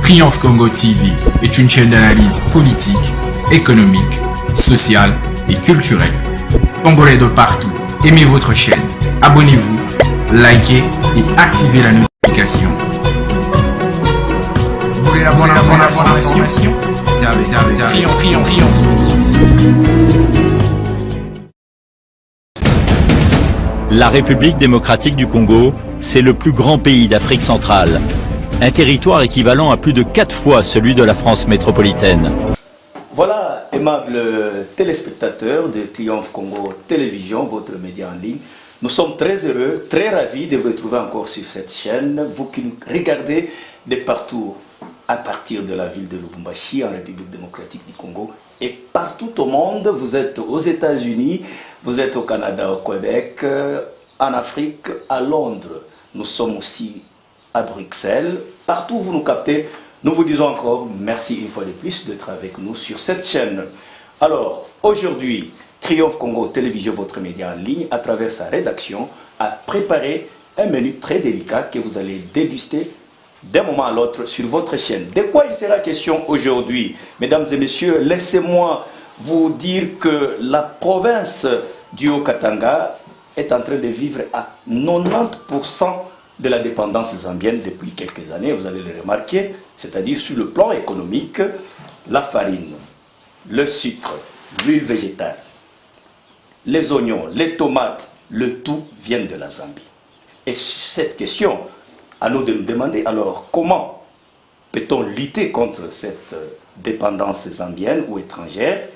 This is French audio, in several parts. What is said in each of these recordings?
Triomphe Congo TV est une chaîne d'analyse politique, économique, sociale et culturelle. Congolais de partout, aimez votre chaîne, abonnez-vous, likez et activez la notification. Vous voulez avoir l'information? Triomphe. La République démocratique du Congo, c'est le plus grand pays d'Afrique centrale. Un territoire équivalent à plus de 4 fois celui de la France métropolitaine. Voilà, aimables téléspectateurs de Triomphe Congo Télévision, votre média en ligne. Nous sommes très heureux, très ravis de vous retrouver encore sur cette chaîne. Vous qui nous regardez de partout, à partir de la ville de Lubumbashi, en République démocratique du Congo, et partout au monde. Vous êtes aux États-Unis, vous êtes au Canada, au Québec, en Afrique, à Londres. Nous sommes aussi à Bruxelles. Partout où vous nous captez, nous vous disons encore merci une fois de plus d'être avec nous sur cette chaîne. Alors, aujourd'hui, Triomphe Congo Télévision, votre média en ligne, à travers sa rédaction, a préparé un menu très délicat que vous allez déguster d'un moment à l'autre sur votre chaîne. De quoi il sera question aujourd'hui? Mesdames et messieurs, laissez-moi vous dire que la province du Haut-Katanga est en train de vivre à 90% de la dépendance zambienne depuis quelques années, vous allez le remarquer, c'est-à-dire sur le plan économique, la farine, le sucre, l'huile végétale, les oignons, les tomates, le tout viennent de la Zambie. Et sur cette question, à nous de nous demander alors comment peut-on lutter contre cette dépendance zambienne ou étrangère?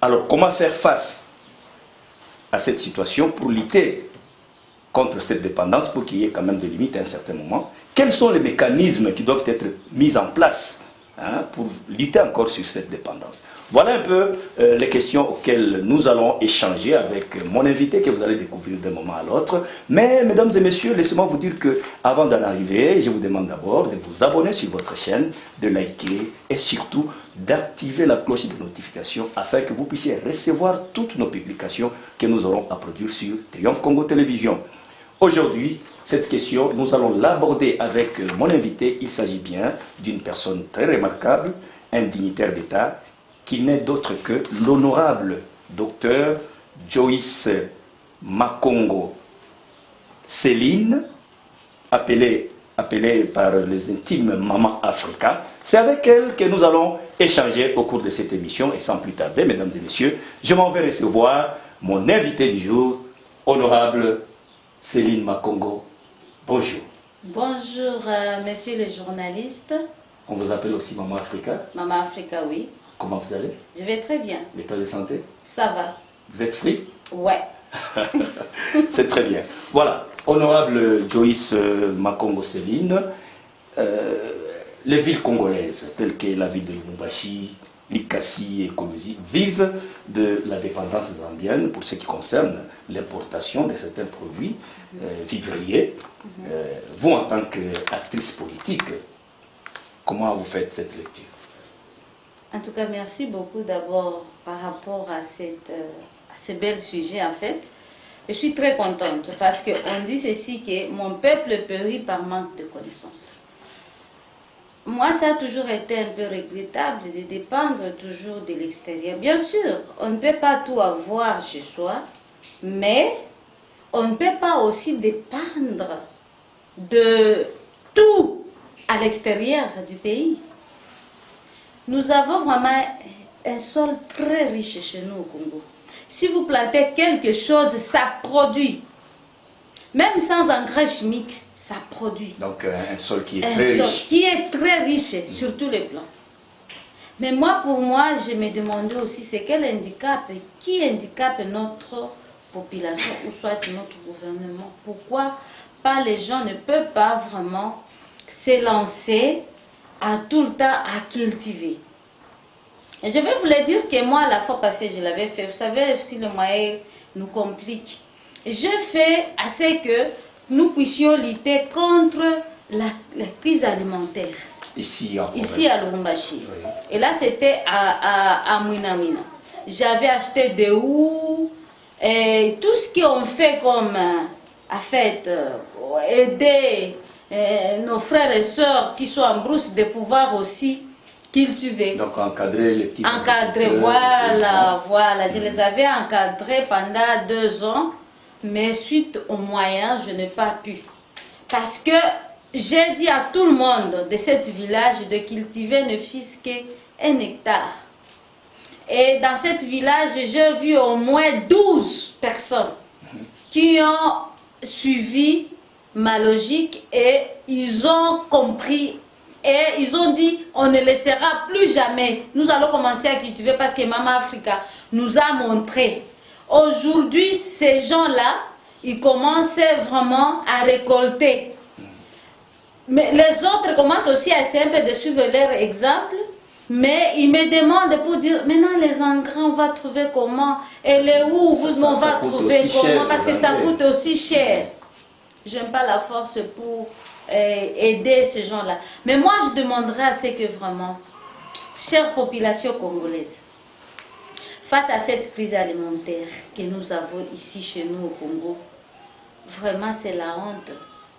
Alors comment faire face à cette situation pour lutter contre cette dépendance, pour qu'il y ait quand même des limites à un certain moment? Quels sont les mécanismes qui doivent être mis en place pour lutter encore sur cette dépendance? Voilà un peu les questions auxquelles nous allons échanger avec mon invité que vous allez découvrir d'un moment à l'autre. Mais mesdames et messieurs, laissez-moi vous dire que avant d'en arriver, je vous demande d'abord de vous abonner sur votre chaîne, de liker et surtout d'activer la cloche de notification afin que vous puissiez recevoir toutes nos publications que nous aurons à produire sur Triomphe Congo Télévision. Aujourd'hui, cette question, nous allons l'aborder avec mon invité. Il s'agit bien d'une personne très remarquable, un dignitaire d'État, qui n'est d'autre que l'honorable docteur Joyce Makongo Céline, appelée par les intimes Maman Africa. C'est avec elle que nous allons échanger au cours de cette émission. Et sans plus tarder, mesdames et messieurs, je m'en vais recevoir mon invité du jour, honorable Céline Makongo. Bonjour. Bonjour, messieurs les journalistes. On vous appelle aussi Maman Africa. Maman Africa, oui. Comment vous allez? Je vais très bien. L'état de santé? Ça va. Vous êtes free? Ouais. C'est très bien. Voilà, honorable Joyce Makongo Céline, les villes congolaises, telles que la ville de Lubumbashi, Likasi et Kolosi, vivent de la dépendance zambienne pour ce qui concerne l'importation de certains produits vivriers. Vous, en tant qu'actrice politique, comment vous faites cette lecture? En tout cas, merci beaucoup d'abord par rapport à ce bel sujet en fait. Je suis très contente parce qu'on dit ceci que mon peuple périt par manque de connaissances. Moi, ça a toujours été un peu regrettable de dépendre toujours de l'extérieur. Bien sûr, on ne peut pas tout avoir chez soi, mais on ne peut pas aussi dépendre de tout à l'extérieur du pays. Nous avons vraiment un sol très riche chez nous au Congo. Si vous plantez quelque chose, ça produit. Même sans engrais chimiques, ça produit. Donc un sol qui est très riche. Un sol qui est très riche sur tous les plans. Mais moi, pour moi, je me demandais aussi, c'est quel handicap, qui handicape notre population ou soit notre gouvernement? Pourquoi pas les gens ne peuvent pas vraiment s'élancer à tout le temps à cultiver? Et je vais vous le dire que moi, la fois passée, je l'avais fait. Vous savez, si le moyen nous complique, je fais assez que nous puissions lutter contre la crise alimentaire. Ici à Lubumbashi. Oui. Et là, c'était à Mouinamina. J'avais acheté des houes, et tout ce qu'on fait comme, aider nos frères et sœurs qui sont en brousse de pouvoir aussi cultiver. Donc encadrer les petits. Encadrer, voilà, voilà. Je les avais encadrés pendant 2 ans, mais suite aux moyens, je n'ai pas pu. Parce que j'ai dit à tout le monde de ce village de cultiver ne fût-ce qu'1 hectare. Et dans ce village, j'ai vu au moins 12 personnes qui ont suivi ma logique et ils ont compris et ils ont dit on ne laissera plus jamais. Nous allons commencer à cultiver parce que Maman Africa nous a montré. Aujourd'hui, ces gens-là, ils commencent vraiment à récolter. Mais les autres commencent aussi à essayer un peu de suivre leur exemple. Mais ils me demandent pour dire, maintenant les engrais, on va trouver comment? Et les où on va trouver comment? Parce que ça coûte aussi cher. Je n'aime pas la force pour aider ces gens-là. Mais moi, je demanderais à ce que vraiment, chère population congolaise, face à cette crise alimentaire que nous avons ici chez nous au Congo, vraiment c'est la honte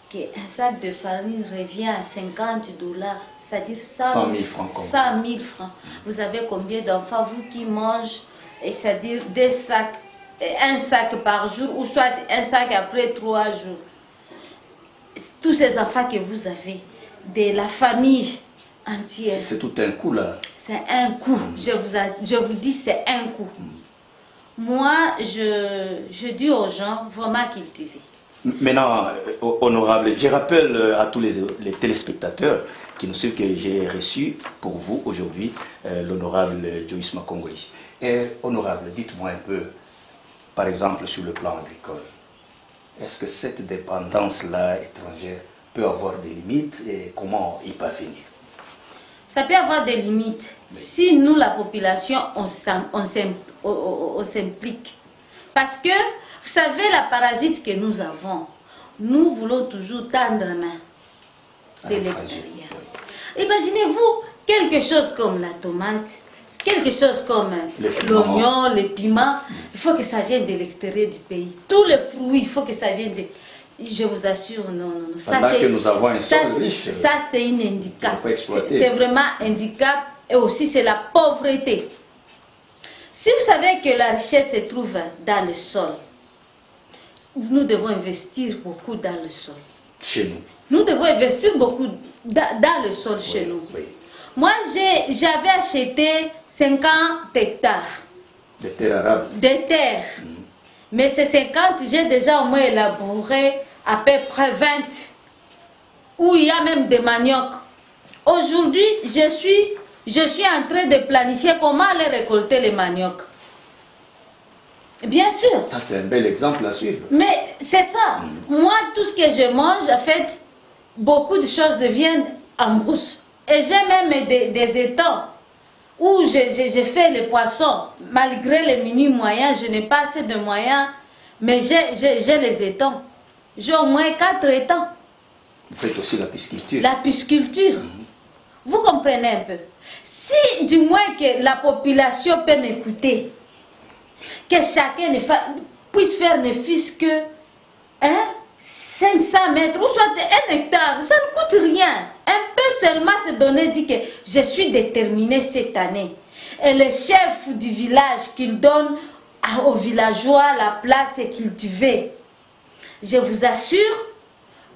qu'un sac de farine revient à $50, c'est-à-dire 100 000 francs. 100 000 francs. Vous avez combien d'enfants, vous qui mangent, c'est-à-dire un sac par jour, ou soit un sac après 3 jours. Tous ces enfants que vous avez, de la famille entière. C'est tout un coup là. C'est un coup. Je vous dis, c'est un coup. Moi, je dis aux gens, vraiment cultiver. Maintenant, honorable, je rappelle à tous les téléspectateurs qui nous suivent que j'ai reçu pour vous aujourd'hui l'honorable Joyce Makongolis. Et honorable, dites-moi un peu, par exemple sur le plan agricole, est-ce que cette dépendance-là étrangère peut avoir des limites et comment y parvenir? Ça peut avoir des limites si nous, la population, on s'implique. Parce que, vous savez, la parasite que nous avons, nous voulons toujours tendre la main de l'extérieur. Imaginez-vous quelque chose comme la tomate, quelque chose comme l'oignon, le piment, il faut que ça vienne de l'extérieur du pays. Tous les fruits, il faut que ça vienne de... Je vous assure, non. Ça, que nous avons un sol riche. Ça, c'est un handicap. C'est vraiment un handicap et aussi c'est la pauvreté. Si vous savez que la richesse se trouve dans le sol, nous devons investir beaucoup dans le sol. Chez nous. Nous devons investir beaucoup dans le sol chez nous. Oui. Moi, j'avais acheté 50 hectares. De terres arabes. De terres. Mais ces 50, j'ai déjà au moins élaboré à peu près 20. Où il y a même des maniocs. Aujourd'hui, je suis en train de planifier comment aller récolter les maniocs. Bien sûr. Ça, c'est un bel exemple à suivre. Mais c'est ça. Moi, tout ce que je mange, en fait, beaucoup de choses viennent en brousse. Et j'ai même des étangs où je fais les poissons. Malgré les mini moyens, je n'ai pas assez de moyens, mais j'ai les étangs. J'ai au moins 4 étangs. Vous faites aussi la pisciculture. La pisciculture. Vous comprenez un peu. Si du moins que la population peut m'écouter, que chacun puisse faire ne fût-ce que 500 mètres ou soit 1 hectare, ça ne coûte rien. Un peu seulement se donner, dit que je suis déterminé cette année. Et le chef du village qu'il donne aux villageois la place est cultivée. Je vous assure,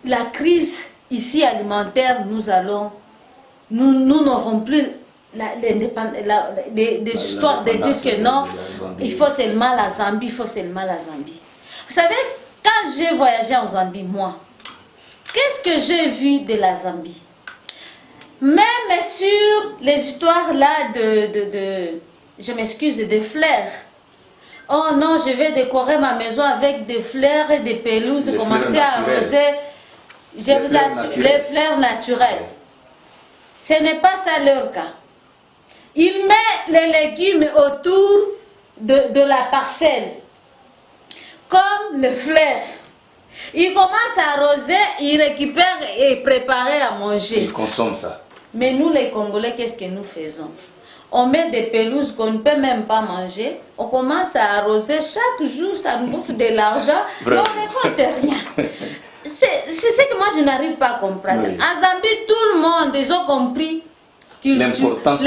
la crise ici alimentaire, nous n'aurons plus des histoires de dire que non, il faut seulement la Zambie, il faut seulement la Zambie. Vous savez, quand j'ai voyagé en Zambie, moi, qu'est-ce que j'ai vu de la Zambie? Même sur les histoires là je m'excuse, des fleurs. Oh non, je vais décorer ma maison avec des fleurs et des pelouses, commencer à arroser. Je vous assure, les fleurs naturelles. Ce n'est pas ça leur cas. Il met les légumes autour de la parcelle, comme les fleurs. Il commence à arroser, il récupère et prépare à manger. Il consomme ça. Mais nous les Congolais, qu'est-ce que nous faisons? On met des pelouses qu'on ne peut même pas manger. On commence à arroser chaque jour, ça nous bouffe de l'argent, mais on ne récolte rien. c'est ce que moi je n'arrive pas à comprendre. Oui. En Zambie, tout le monde, ils ont compris l'importance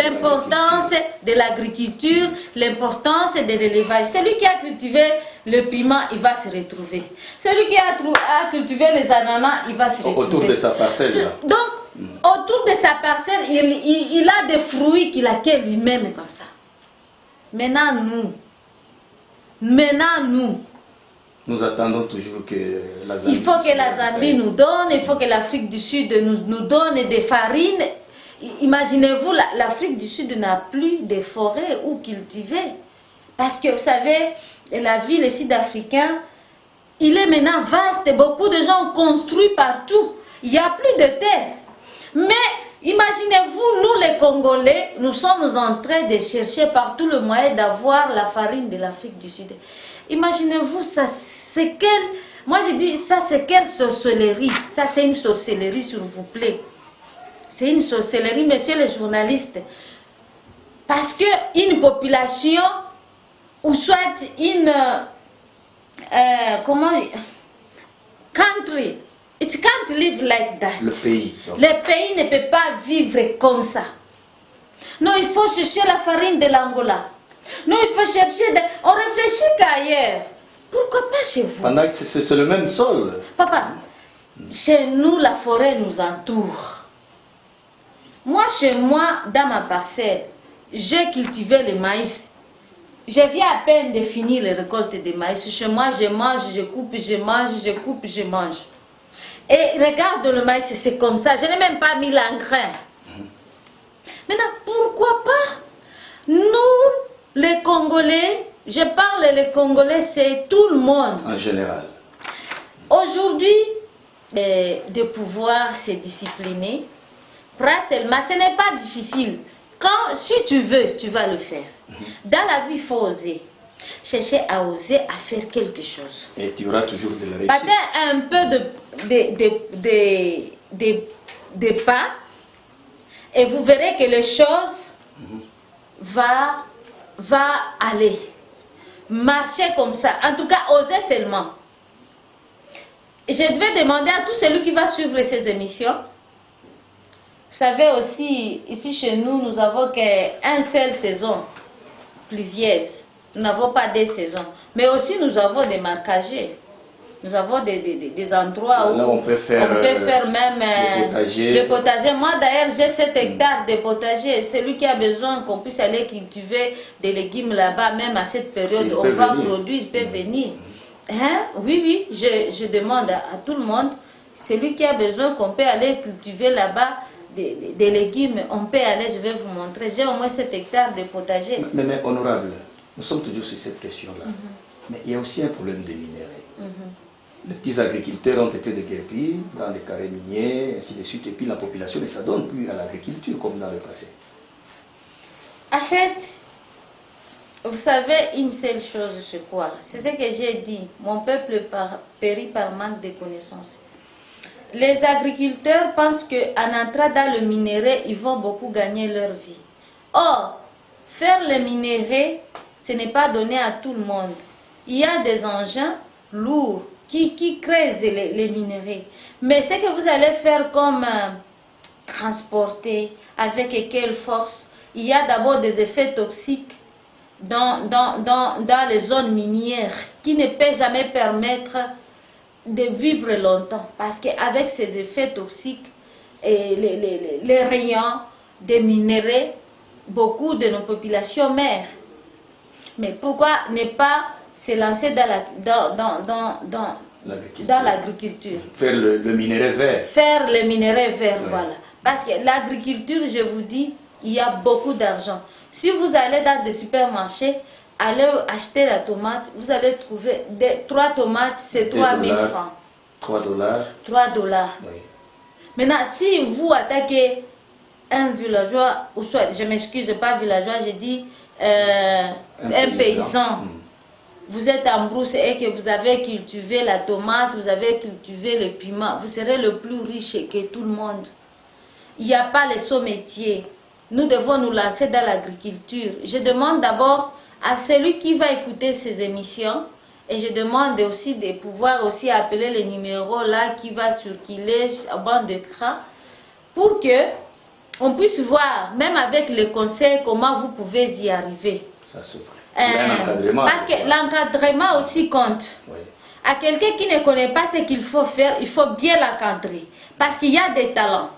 de l'agriculture, l'importance de l'élevage. Celui qui a cultivé le piment, il va se retrouver. Celui qui a cultivé les ananas, il va se retrouver. Autour de sa parcelle, là. Donc, autour de sa parcelle, il a des fruits qu'il acquiert lui-même comme ça. Maintenant, nous attendons toujours que la Zambie... il faut que la Zambie nous donne, il faut que l'Afrique du Sud nous donne des farines. Imaginez-vous, l'Afrique du Sud n'a plus de forêts où cultiver. Parce que vous savez, la ville sud-africaine, il est maintenant vaste. Beaucoup de gens ont construit partout. Il n'y a plus de terre. Mais imaginez-vous, nous les Congolais, nous sommes en train de chercher partout le moyen d'avoir la farine de l'Afrique du Sud. Imaginez-vous, ça c'est quelle... Moi je dis, ça c'est quelle sorcellerie? Ça c'est une sorcellerie, s'il vous plaît. C'est une sorcellerie, messieurs les journalistes. Parce qu'une population, ou soit une... country, it can't live like that. Le pays. Donc. Le pays ne peut pas vivre comme ça. Non, il faut chercher la farine de l'Angola. Non, il faut chercher... On réfléchit qu'ailleurs. Pourquoi pas chez vous? Pendant que c'est le même sol. Papa, chez nous, la forêt nous entoure. Moi, chez moi, dans ma parcelle, j'ai cultivé le maïs. Je viens à peine de finir les récoltes de maïs. Chez moi, je mange, je coupe, je mange, je coupe, je mange. Et regarde le maïs, c'est comme ça. Je n'ai même pas mis l'engrais. Maintenant, pourquoi pas? Nous, les Congolais, je parle les Congolais, c'est tout le monde. En général. Aujourd'hui, de pouvoir se discipliner, seulement, ce n'est pas difficile. Si tu veux, tu vas le faire. Dans la vie, il faut oser. Chercher à oser, à faire quelque chose. Et tu auras toujours de la réussite. Peut-être un peu de pas, et vous verrez que les choses va aller. Marcher comme ça. En tout cas, oser seulement. Je devais demander à tout celui qui va suivre ces émissions. Vous savez aussi, ici chez nous, nous avons qu'une seule saison pluvieuse. Nous n'avons pas deux saisons. Mais aussi, nous avons des marquagers. Nous avons des endroits où là, on peut faire même le potager. Moi, d'ailleurs, j'ai 7 hectares de potager. Celui qui a besoin qu'on puisse aller cultiver des légumes là-bas, même à cette période, on va produire, il peut venir. Hein? Oui, je demande à tout le monde, celui qui a besoin qu'on peut aller cultiver là-bas, des légumes, on peut aller, je vais vous montrer. J'ai au moins 7 hectares de potager. Mais honorable, nous sommes toujours sur cette question-là. Mais il y a aussi un problème des minéraux. Les petits agriculteurs ont été déguerpis dans les carrés miniers, ainsi de suite, et puis la population ne s'adonne plus à l'agriculture comme dans le passé. En fait, vous savez une seule chose, c'est quoi? C'est ce que j'ai dit. Mon peuple périt par manque de connaissances. Les agriculteurs pensent qu'en entrant dans le minerai, ils vont beaucoup gagner leur vie. Or, faire le minerai, ce n'est pas donné à tout le monde. Il y a des engins lourds qui creusent les minerais. Mais ce que vous allez faire comme transporter, avec quelle force, il y a d'abord des effets toxiques dans les zones minières qui ne peuvent jamais permettre de vivre longtemps. Parce qu'avec ces effets toxiques et les rayons des minerais, beaucoup de nos populations meurent. Mais pourquoi ne pas se lancer dans l'agriculture? Faire le minerai vert. Faire le minerai vert, ouais. Voilà. Parce que l'agriculture, je vous dis, il y a beaucoup d'argent. Si vous allez dans des supermarchés, allez acheter la tomate, vous allez trouver 3 tomates, c'est 3 000 francs. 3 dollars. 3 dollars. Oui. Maintenant, si vous attaquez un villageois, ou soit, je m'excuse, pas villageois, je dis un paysan. Vous êtes en brousse et que vous avez cultivé la tomate, vous avez cultivé le piment, vous serez le plus riche que tout le monde. Il n'y a pas les sauts métiers. Nous devons nous lancer dans l'agriculture. Je demande d'abord à celui qui va écouter ces émissions Et je demande aussi de pouvoir aussi appeler le numéro là qui va circuler à bande d'écran pour que on puisse voir, même avec les conseils, comment vous pouvez y arriver. Ça c'est vrai. Parce que l'encadrement aussi compte. Oui. À quelqu'un qui ne connaît pas ce qu'il faut faire, il faut bien l'encadrer. Parce qu'il y a des talents.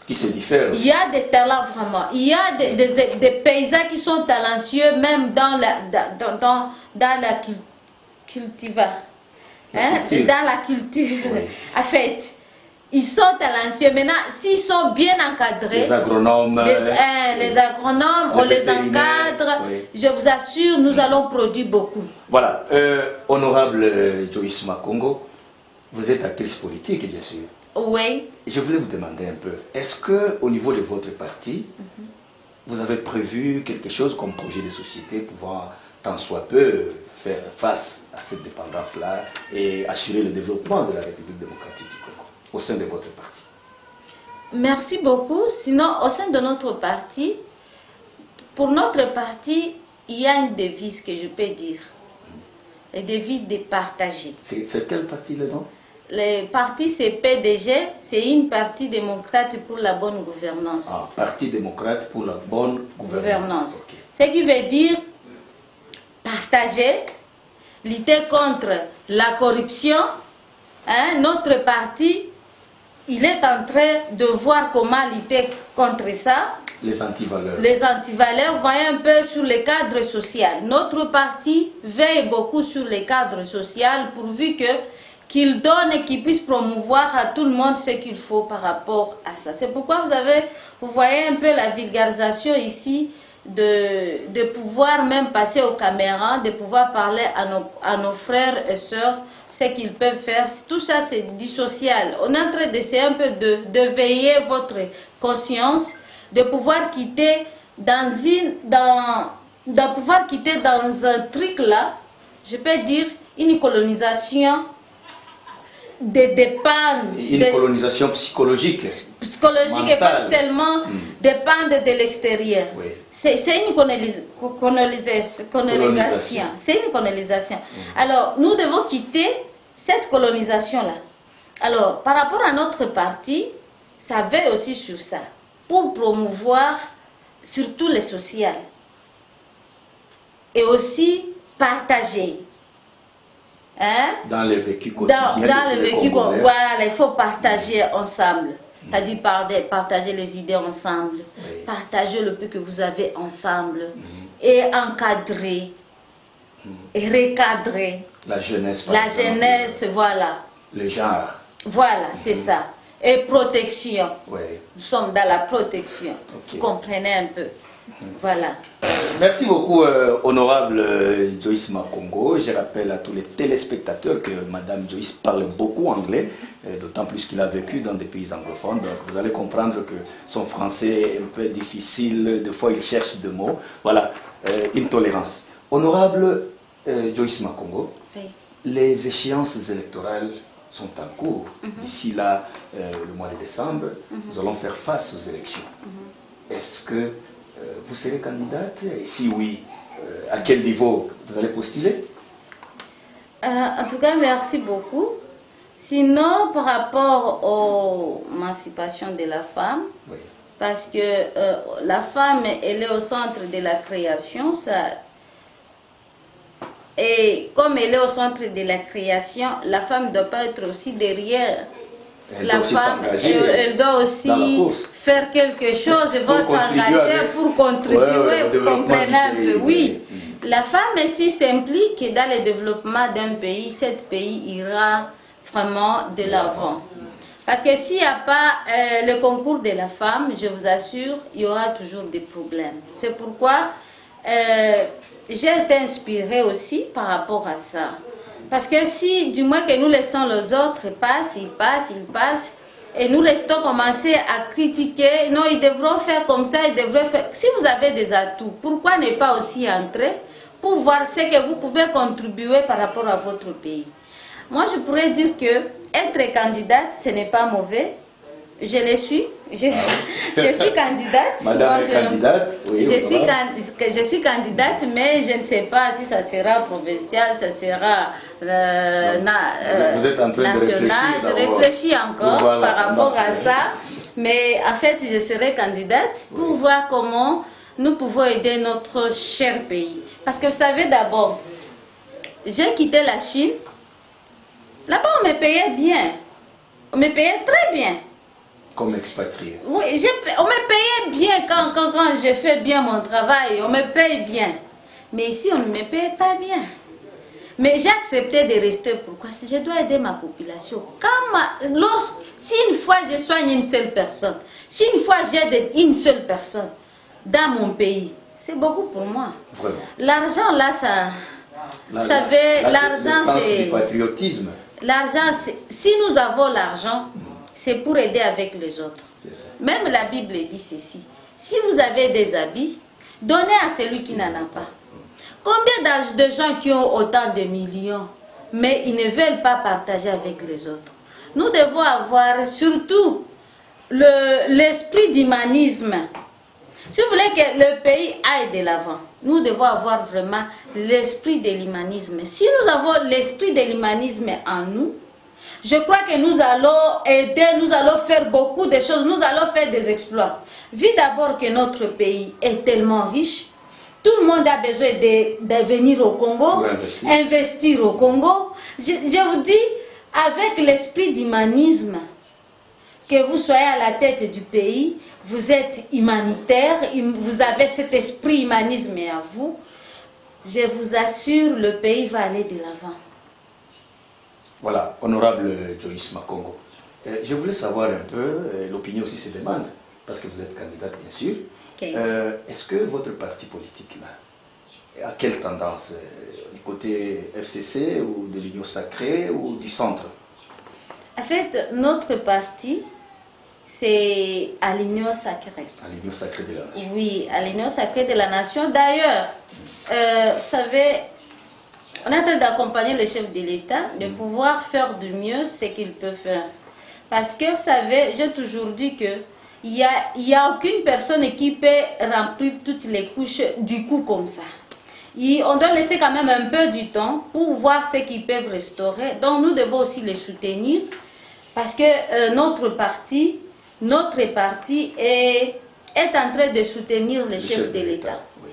Qui se diffèrent aussi. Il y a des talents vraiment. Il y a des paysans qui sont talentueux même dans la culture. Dans la culture. Oui. En fait, ils sont talentueux. Maintenant, s'ils sont bien encadrés, Les agronomes, les agronomes, on les encadre, oui. je vous assure, nous allons produire beaucoup. Voilà, honorable Joyce Makongo, vous êtes actrice politique, bien sûr. Oui. Je voulais vous demander un peu, est-ce qu'au niveau de votre parti, vous avez prévu quelque chose comme projet de société pouvant tant soit peu faire face à cette dépendance-là et assurer le développement de la République démocratique du Congo au sein de votre parti? Merci beaucoup. Sinon, au sein de notre parti, pour notre parti, il y a une devise que je peux dire. La devise de partager. C'est quel parti le nom? Le parti, c'est PDG, c'est une partie démocrate pour la bonne gouvernance. Ah, Parti démocrate pour la bonne gouvernance. Okay. Ce qui veut dire partager, lutter contre la corruption. Notre parti, il est en train de voir comment lutter contre ça. Les antivaleurs. Les antivaleurs, voyez un peu sur le cadre social. Notre parti veille beaucoup sur le cadre social pourvu qu'il donne et qu'il puisse promouvoir à tout le monde ce qu'il faut par rapport à ça. C'est pourquoi vous voyez un peu la vulgarisation ici de pouvoir même passer aux caméras, de pouvoir parler à nos frères et sœurs ce qu'ils peuvent faire. Tout ça, c'est du social. On est en train d'essayer un peu de veiller votre conscience, de pouvoir quitter dans un truc là, je peux dire une colonisation une colonisation psychologique mentale. Et pas seulement dépendre de l'extérieur. Oui. C'est une colonisation. C'est une colonisation. Alors, nous devons quitter cette colonisation-là. Alors, par rapport à notre parti, ça veille aussi sur ça, pour promouvoir surtout le social. Et aussi partager. Dans le vécu quotidien. Dans le vécu, voilà, il faut partager ensemble. C'est-à-dire partager les idées ensemble, partager le peu que vous avez ensemble, et encadrer, et recadrer. La jeunesse, la jeunesse, voilà. Le genre. Voilà, c'est ça. Et protection. Oui. Nous sommes dans la protection. Vous comprenez un peu. Voilà. Merci beaucoup, honorable Joyce Makongo. Je rappelle à tous les téléspectateurs que Madame Joyce parle beaucoup anglais, d'autant plus qu'il a vécu dans des pays anglophones. Donc vous allez comprendre que son français est un peu difficile, des fois il cherche des mots. Voilà, une tolérance. Honorable Joyce Makongo, les échéances électorales sont en cours. D'ici là, le mois de décembre, nous allons faire face aux élections. Est-ce que vous serez candidate? Et si oui, à quel niveau vous allez postuler? En tout cas, merci beaucoup. Sinon, par rapport à l'émancipation de la femme, parce que la femme, elle est au centre de la création, et comme elle est au centre de la création, la femme ne doit pas être aussi derrière. La femme, elle doit aussi faire quelque chose, elle va s'engager pour contribuer, vous comprenez un peu, oui. La femme, si s'implique dans le développement d'un pays, ce pays ira vraiment de l'avant. Parce que s'il n'y a pas le concours de la femme, je vous assure, il y aura toujours des problèmes. C'est pourquoi j'ai été inspirée aussi par rapport à ça. Parce que si, du moins que nous laissons les autres ils passent, et nous restons commencer à critiquer, non, ils devront faire comme ça, ils devraient faire. Si vous avez des atouts, pourquoi ne pas aussi entrer pour voir ce que vous pouvez contribuer par rapport à votre pays? Moi, je pourrais dire que être candidate, ce n'est pas mauvais, Je le suis. Je suis candidate. Madame Moi, est candidate. Oui, je suis candidate, mais je ne sais pas si ça sera provincial, ça sera vous êtes en train de réfléchir. Je réfléchis encore par rapport à ça. Mais en fait, je serai candidate pour voir comment nous pouvons aider notre cher pays. Parce que vous savez, d'abord, j'ai quitté la Chine. Là-bas, on me payait bien. On me payait très bien. Comme expatrié. Oui, on me payait bien quand j'ai fait bien mon travail. On me paye bien. Mais ici, on ne me paye pas bien. Mais j'ai accepté de rester. Pourquoi? Si je dois aider ma population. Si une fois je soigne une seule personne, si une fois j'aide une seule personne dans mon pays, c'est beaucoup pour moi. Vraiment. L'argent là, ça... Vous savez, l'argent c'est... du patriotisme. L'argent, si nous avons l'argent, c'est pour aider avec les autres. Même la Bible dit ceci. Si vous avez des habits, donnez à celui qui n'en a pas. Combien de gens qui ont autant de millions, mais ils ne veulent pas partager avec les autres? Nous devons avoir surtout l'esprit d'humanisme. Si vous voulez que le pays aille de l'avant, nous devons avoir vraiment l'esprit de l'humanisme. Si nous avons l'esprit de l'humanisme en nous, je crois que nous allons aider, nous allons faire beaucoup de choses, nous allons faire des exploits. Vu d'abord que notre pays est tellement riche, tout le monde a besoin de venir au Congo, investir au Congo. Je vous dis, avec l'esprit d'humanisme, que vous soyez à la tête du pays, vous êtes humanitaire, vous avez cet esprit humanisme à vous, je vous assure, le pays va aller de l'avant. Voilà, honorable Joyce Makongo. Je voulais savoir un peu, l'opinion aussi se demande, parce que vous êtes candidate bien sûr. Okay. Est-ce que votre parti politique là, a quelle tendance? Du côté FCC ou de l'Union Sacrée ou du centre? En fait, notre parti, c'est à l'Union Sacrée. À l'Union Sacrée de la Nation. Oui, à l'Union Sacrée de la Nation. D'ailleurs, vous savez, on est en train d'accompagner le chef de l'État de pouvoir faire du mieux ce qu'il peut faire. Parce que, vous savez, j'ai toujours dit que il y a aucune personne qui peut remplir toutes les couches du coup comme ça. On doit laisser quand même un peu du temps pour voir ce qu'ils peuvent restaurer. Donc nous devons aussi les soutenir parce que notre parti est en train de soutenir le chef de l'État. Oui.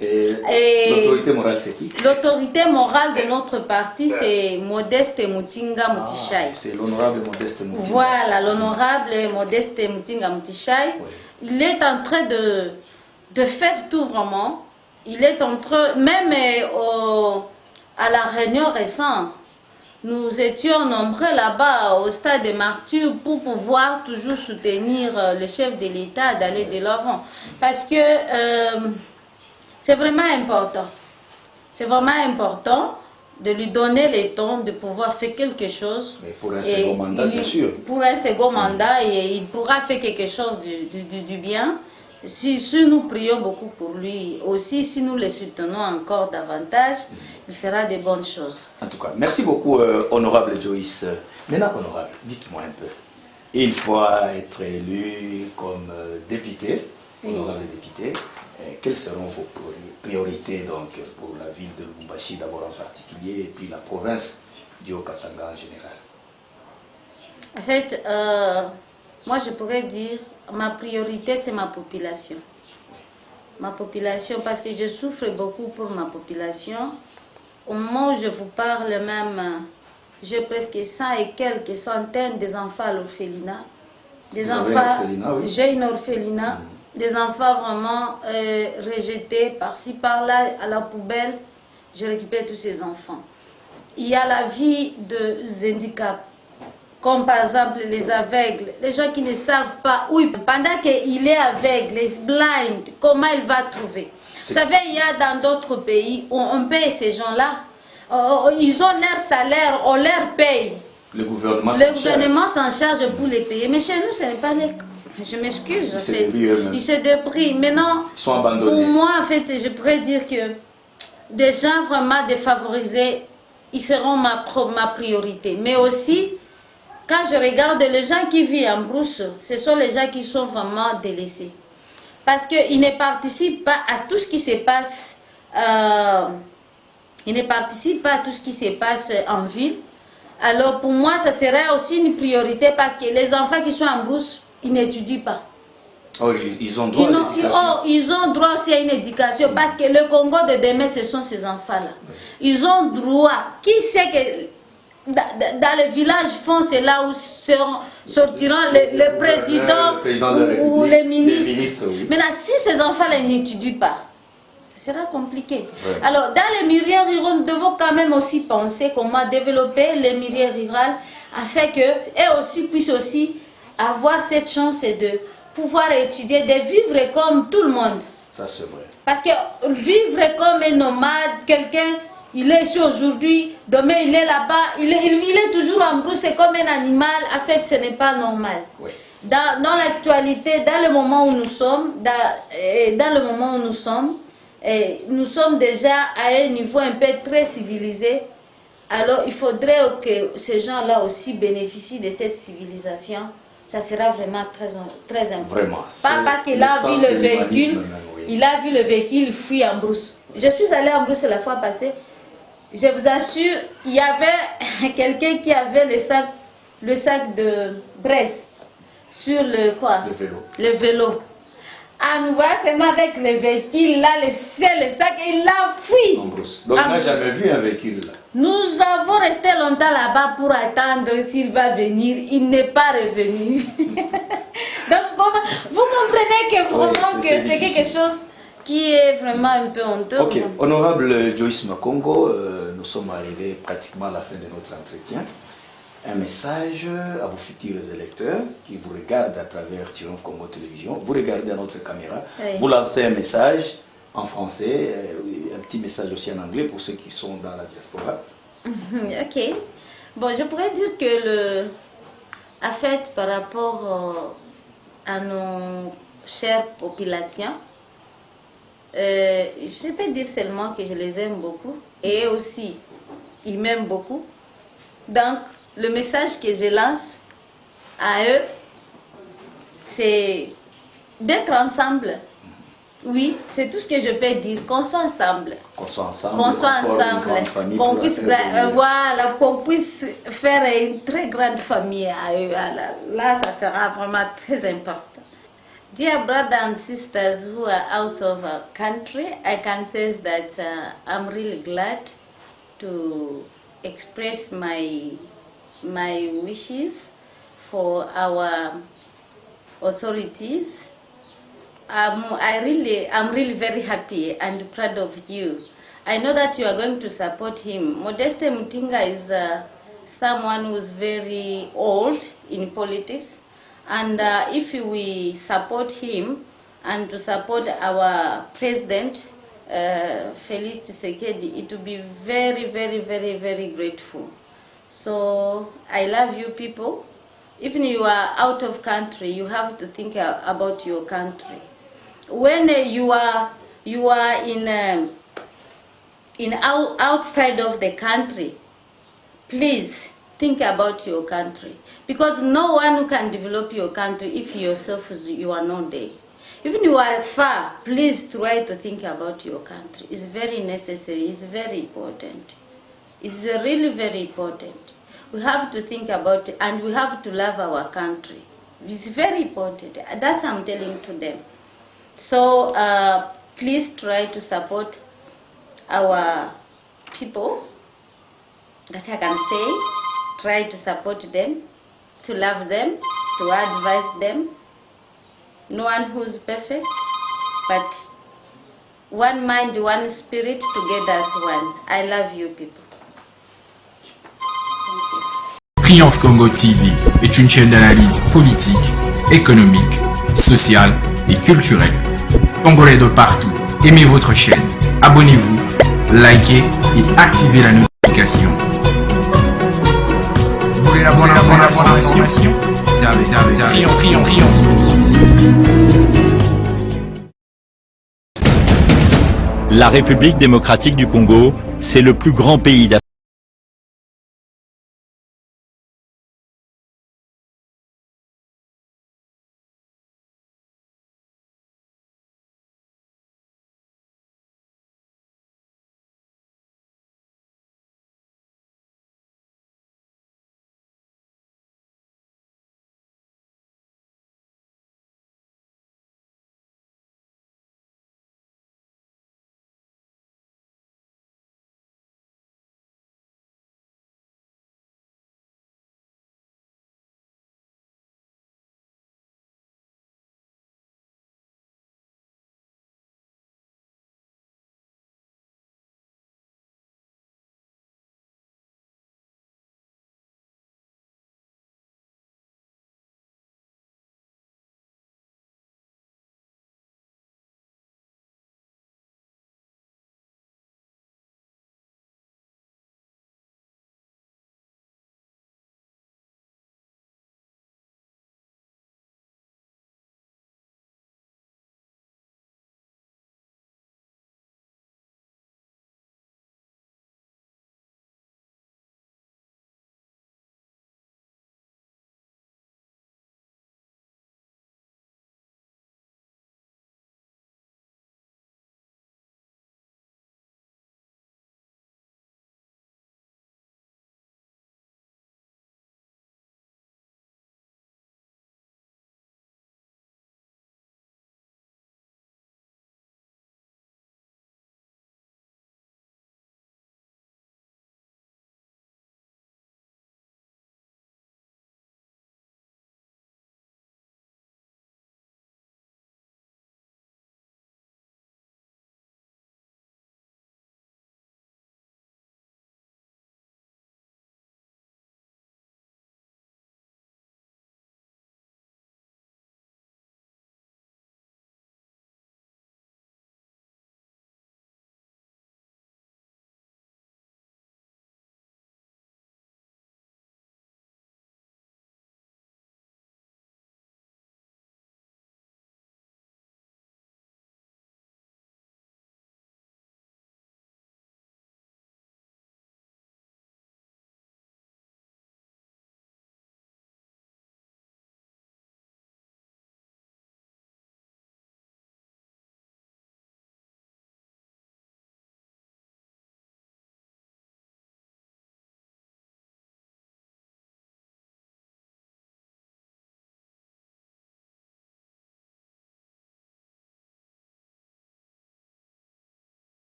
Et l'autorité morale, c'est qui? L'autorité morale de notre parti, c'est Modeste Mutinga Mutishai. C'est l'honorable Modeste Mutinga. Voilà, l'honorable Modeste Mutinga Mutishai. Oui. Il est en train de faire tout vraiment. Il est en train, même à la réunion récente, nous étions nombreux là-bas au stade de Martyrs pour pouvoir toujours soutenir le chef de l'État d'aller de l'avant. Parce que c'est vraiment important. C'est vraiment important de lui donner le temps de pouvoir faire quelque chose. Mais pour un second mandat, bien sûr. Pour un second mandat, et il pourra faire quelque chose du bien. Si nous prions beaucoup pour lui, aussi si nous le soutenons encore davantage, il fera de bonnes choses. En tout cas, merci beaucoup, honorable Joyce. Maintenant, honorable, dites-moi un peu. Une fois être élu comme député, honorable député, quelles seront vos priorités donc, pour la ville de Lubumbashi d'abord en particulier, et puis la province du Haut-Katanga en général? En fait, moi je pourrais dire, ma priorité c'est ma population. Ma population, parce que je souffre beaucoup pour ma population. Au moment où je vous parle même, j'ai presque 100 et quelques centaines des enfants à l'orphelinat. Des enfants, oui. J'ai une orphelinat, des enfants vraiment rejetés par-ci par-là à la poubelle. Je récupère tous ces enfants. Il y a la vie de handicaps, comme par exemple les aveugles, les gens qui ne savent pas où, pendant qu'il est aveugle, les blind, comment il va trouver. Vous savez, il y a dans d'autres pays où on paye ces gens-là, ils ont leur salaire, on leur paye. Le gouvernement s'en charge pour les payer. Mais chez nous, ce n'est pas les cas. Je m'excuse, en fait. Ils se dépriment. Maintenant, ils sont abandonnés. Pour moi, en fait, je pourrais dire que des gens vraiment défavorisés, ils seront ma priorité. Mais aussi, quand je regarde les gens qui vivent en brousse, ce sont les gens qui sont vraiment délaissés. Parce qu'ils ne participent pas à tout ce qui se passe. Ils ne participent pas à tout ce qui se passe en ville. Alors pour moi, ça serait aussi une priorité parce que les enfants qui sont en brousse, ils n'étudient pas. Oh, ils ont droit à l'éducation. Ils ont droit aussi à une éducation parce que le Congo de demain, ce sont ces enfants-là. Ils ont droit. Qui sait que dans les villages font, c'est là où sortiront le président ou les ministres. Oui. Maintenant, si ces enfants-là n'étudient pas, ce sera compliqué. Ouais. Alors, dans les milieux ruraux, nous devons quand même aussi penser comment développer les milieux ruraux afin qu'eux aussi puissent aussi avoir cette chance de pouvoir étudier, de vivre comme tout le monde. Ça, c'est vrai. Parce que vivre comme un nomade, quelqu'un, il est ici aujourd'hui, demain il est là-bas, il est toujours en brousse, c'est comme un animal. En fait, ce n'est pas normal. Oui. Dans l'actualité, dans le moment où nous sommes, nous sommes déjà à un niveau un peu très civilisé. Alors, il faudrait que ces gens-là aussi bénéficient de cette civilisation. Ça sera vraiment très important. Vraiment. Pas parce qu'il a vu le véhicule, il a vu le véhicule, il fuit en brousse. Je suis allée en brousse la fois passée. Je vous assure, il y avait quelqu'un qui avait le sac de braise sur le vélo. Ah, nous voyons seulement avec le véhicule, là, le sac, il l'a fui. En brousse. Donc, moi, j'avais vu un véhicule là. Nous avons resté longtemps là-bas pour attendre s'il va venir. Il n'est pas revenu. Donc, vous comprenez que vraiment que c'est quelque chose qui est vraiment un peu honteux. Ok, honorable Joyce Makongo, nous sommes arrivés pratiquement à la fin de notre entretien. Un message à vos futurs électeurs qui vous regardent à travers Triomphe Congo Télévision. Vous regardez à notre caméra, oui. Vous lancez un message en français, un petit message aussi en anglais pour ceux qui sont dans la diaspora. Ok. Bon, je pourrais dire que en fait, par rapport à nos chères populations, je peux dire seulement que je les aime beaucoup et aussi, ils m'aiment beaucoup. Donc, le message que je lance à eux, c'est d'être ensemble. Oui, c'est tout ce que je peux dire, qu'on soit ensemble. Qu'on soit ensemble, qu'on puisse, voilà, qu'on puisse faire une très grande famille à eux. Là, ça sera vraiment très important. Dear brothers and sisters who are out of our country, I can say that I'm really glad to express my wishes for our authorities. I'm really very happy and proud of you. I know that you are going to support him. Modeste Mutinga is someone who is very old in politics, and if we support him and to support our president, Felix Tshisekedi, it will be very, very, very, very grateful. So I love you people. Even you are out of country, you have to think about your country. When you are outside of the country, please think about your country, because no one can develop your country if yourself you are not there. Even you are far, please try to think about your country. It's very necessary. It's very important. It's really very important. We have to think about it, and we have to love our country. It's very important. That's what I'm telling to them. So please try to support our people, that I can say. Try to support them, to love them, to advise them. No one who's perfect, but one mind, one spirit, together as one. I love you people. Triomphe Congo TV est une chaîne d'analyse politique, économique, sociale et culturelle. Congolais de partout, aimez votre chaîne, abonnez-vous, likez et activez la notification. Vous voulez avoir l'information? Triomphe. La République démocratique du Congo, c'est le plus grand pays d'Afrique.